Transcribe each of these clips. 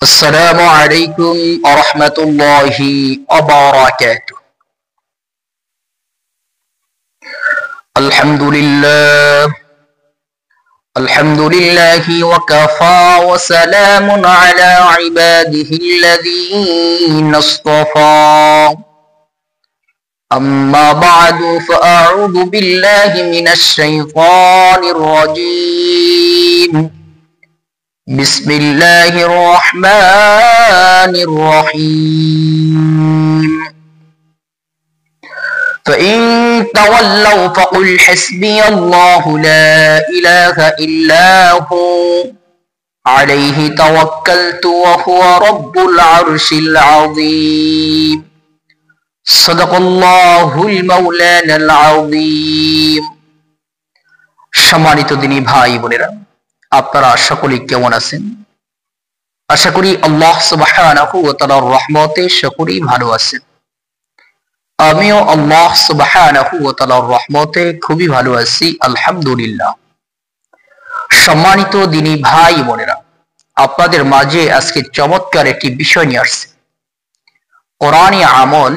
السلام عليكم ورحمة الله وبركاته. الحمد لله وكفى وسلام على عباده الذين اصطفى. أما بعد فأعوذ بالله من الشيطان الرجيم. بسم الله الرحمن الرحيم. فإن تولوا فقل حسبي الله لا إله إلا هو عليه توكلت وهو رب العرش العظيم. صدق الله المولانا العظيم. সম্মানিত দিনী ভাই বোনেরা, আপনারা সকলেই কেমন আছেন? আশা করি আল্লাহ সুবহানাহু ওয়া তাআলার রহমতে সকলেই ভালো আছেন। আমিও আল্লাহ সুবহানাহু ওয়া তাআলার রহমতে খুবই ভালো আছি, আলহামদুলিল্লাহ। সম্মানিত দিনী ভাই বোনেরা, আপনাদের মাঝে আজকে চমৎকার একটি বিষয় নিয়ে আসছে, কোরআনী আমল।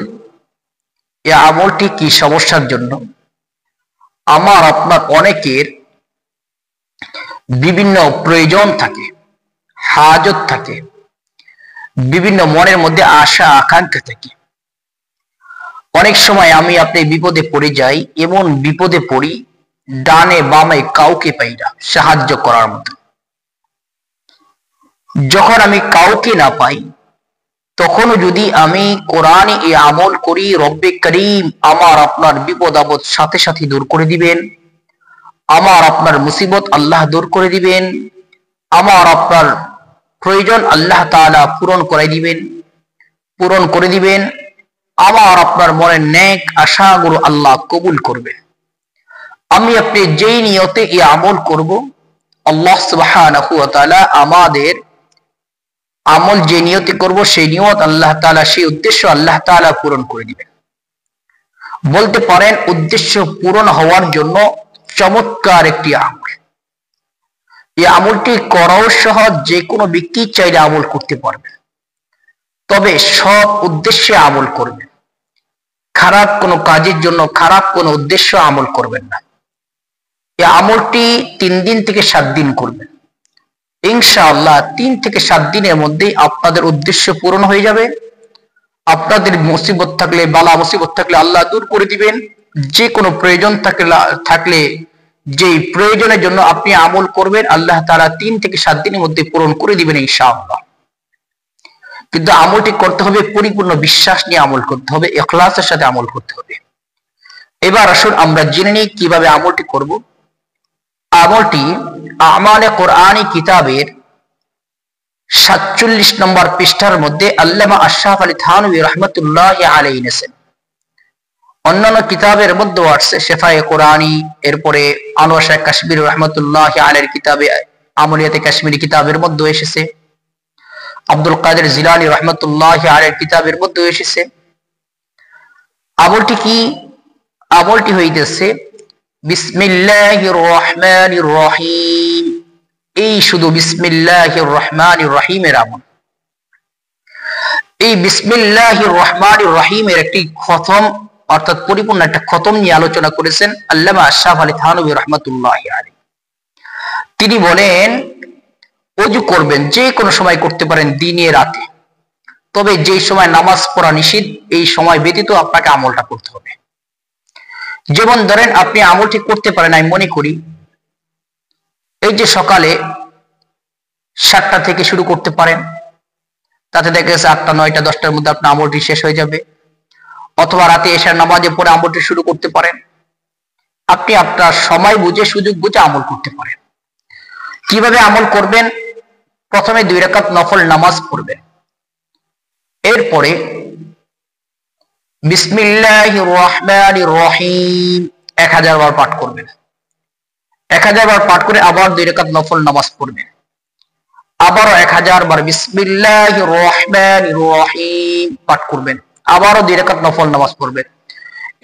এই আমলটি কি সমস্যার জন্য? আমার আপনার অনেকের বিভিন্ন প্রয়োজন থাকে, হাজত থাকে, বিভিন্ন মনের মধ্যে আশা আকাঙ্ক্ষা থাকে। অনেক সময় আমি আপনি বিপদে পড়ে যাই, এমন বিপদে পড়ি ডানে বামে কাউকে পাই না সাহায্য করার মতো। যখন আমি কাউকে না পাই, তখনও যদি আমি কোরআনে এই আমল করি, রব্বে করিম আমার আপনার বিপদ আপদ সাথে সাথে দূর করে দিবেন, আমার আপনার মুসিবত আল্লাহ দূর করে দিবেন, আমার আপনার প্রয়োজন আল্লাহ তাআলা পূরণ করে দিবেন, আমার আপনার মনের নেক আশাগুলো আল্লাহ কবুল করবেন। আমি আপনি যেই নিয়তে এই আমল করব, আল্লাহ সুবহানাহু ওয়া তাআলা আমাদের আমল যে নিয়তে করব সেই নিয়ত আল্লাহ তাআলা, সেই উদ্দেশ্য আল্লাহ তাআলা পূরণ করে দিবেন। বলতে পারেন উদ্দেশ্য পূরণ হওয়ার জন্য চমৎকার একটি আমল। এই আমলটি করাও সহজ, যে কোনো ব্যক্তি চাইলে আমল করতে পারবে, তবে সব উদ্দেশ্যে আমল করবেন। খারাপ কোনো কাজের জন্য, খারাপ কোনো উদ্দেশ্য আমল করবেন না। এই আমলটি 3 দিন থেকে 7 দিন করবেন, ইনশাআল্লাহ 3 থেকে 7 দিনের মধ্যে আপনাদের উদ্দেশ্য পূরণ হয়ে যাবে। আপনাদের মুসিবত থাকলে, বালা মুসিবত থাকলে আল্লাহ দূর করে দিবেন। যে কোনো প্রয়োজন থাকলে যেই প্রয়োজনের জন্য আপনি আমল করবেন, আল্লাহ তাআলা 3 থেকে 7 দিনের মধ্যে পূরণ করে দিবেন ইনশাআল্লাহ। কিন্তু আমলটি করতে হবে পরিপূর্ণ বিশ্বাস নিয়ে আমল করতে হবে, ইখলাসের সাথে আমল করতে হবে। এবার আসুন আমরা জেনে নিই কিভাবে আমলটি করব। আমলটি আমালে কোরআনী কিতাবের 47 নম্বর পৃষ্ঠার মধ্যে আল্লামা আশরাফ আলী থানভী রাহমাতুল্লাহি আলাইহি নেছেন। অন্যান্য কিতাবের মধ্যে আছে শেফায়ে কোরআনী, এরপরে আনোয়ার শাহ কাশ্মীরি রাহমাতুল্লাহি আলাইহির কিতাবে আমলিয়াতে কাশ্মীরি কিতাবের মধ্যে এসেছে, আব্দুল কাদের জিলানী রাহমাতুল্লাহি আলাইহির কিতাবের মধ্যে এসেছে। আমলটি কি? আমলটি হইতেছে বিসমিল্লাহির রহমানির রহিম। এই শুধু বিসমিল্লাহির রহমানির রহিমের আমল। এই বিসমিল্লাহির রহমানির রহিমের একটি খতম, অর্থাৎ পরিপূর্ণ একটা খতম নিয়ে আলোচনা করেছেন আল্লামা আশরাফ আলী থানভী রাহমাতুল্লাহি আলাইহি। তিনি বলেন, ওযু করবেন, যে কোনো সময় করতে পারেন, দিনে রাতে, তবে যেই সময় নামাজ পড়া নিষিদ্ধ এই সময় ব্যতীত আপনাকে আমলটা করতে হবে। যেমন ধরেন আপনি আমলটি করতে পারেন, আমি মনে করি এই যে সকালে 7টা থেকে শুরু করতে পারেন, তাতে দেখা গেছে 8টা 9টা 10টার মধ্যে আপনার আমলটি শেষ হয়ে যাবে। অথবা রাতে এশার নামাজে পড়ে আমলটি শুরু করতে পারেন। আপনি আপনার সময় বুঝে, সুযোগ বুঝে আমল করতে পারেন। কিভাবে আমল করবেন? প্রথমে 2 রাকাত নফল নামাজ পড়বেন, এরপরে বিসমিল্লাহির রহমানির রহিম 1000 বার পাঠ করবেন। 1000 বার পাঠ করে আবার 2 রাকাত নফল নামাজ পড়বেন, আবারও 1000 বার বিসমিল্লাহির রহমানির রহিম পাঠ করবেন, আবারও 2 রাকাত নফল নামাজ পড়বেন।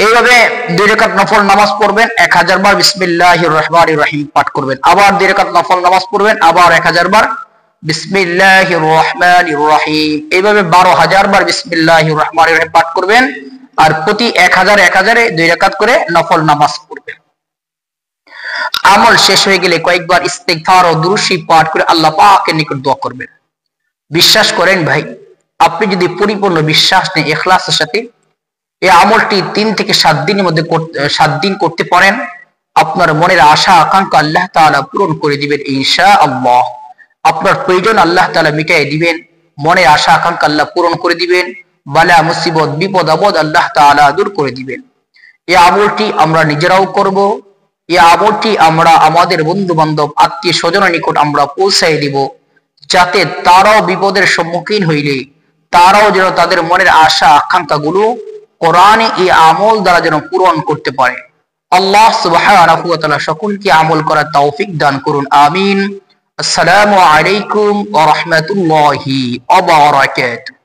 এইভাবে 2 রাকাত নফল নামাজ পড়বেন, 1000 বার বিসমিল্লাহির রহমানির রহিম পাঠ করবেন, আবার 2 রাকাত নফল নামাজ পড়বেন, আবার 1000 বার বিসমিল্লাহির রহমানির রহিম, এইভাবে 12,000 বার বিসমিল্লাহির রহমানির রহিম পাঠ করবেন। আর প্রতি 1000 2 রাকাত করে নফল নামাজ পড়বেন। আমল শেষ হয়ে গেলে কয়েকবার ইস্তিগফার ও দুরূদ শরীফ পাঠ করে আল্লাহ পাকের নিকট দোয়া করবেন। বিশ্বাস করেন ভাই, আপনি যদি পরিপূর্ণ বিশ্বাস নিয়ে ইখলাসের সাথে এই আমলটি 3 থেকে 7 দিনের মধ্যে 7 দিন করতে পারেন, আপনার মনের আশা আকাঙ্ক্ষা আল্লাহ তাআলা পূরণ করে দিবেন ইনশাআল্লাহ। আপনার প্রয়োজন আল্লাহ তাআলা মিটিয়ে দিবেন, মনের আশা আকাঙ্ক্ষা আল্লাহ পূরণ করে দিবেন, বালা মুসিবত বিপদ আপদ আল্লাহ তাআলা দূর করে দিবেন। এই আমলটি আমরা নিজেরাও করব, এই আমলটি আমরা আমাদের বন্ধু বান্ধব আত্মীয় স্বজনের নিকট আমরা পৌঁছায় দিব, যাতে তারাও বিপদের সম্মুখীন হইলে তারাও যেন তাদের মনের আশা আকাঙ্ক্ষা গুলো কোরআনে এই আমল দ্বারা যেন পূরণ করতে পারে। আল্লাহ সুবহানাহু ওয়া তাআলা সকলকে আমল করার তৌফিক দান করুন, আমিন। আসসালামু আলাইকুম ওয়া রাহমাতুল্লাহি ওয়া বারাকাতুহু।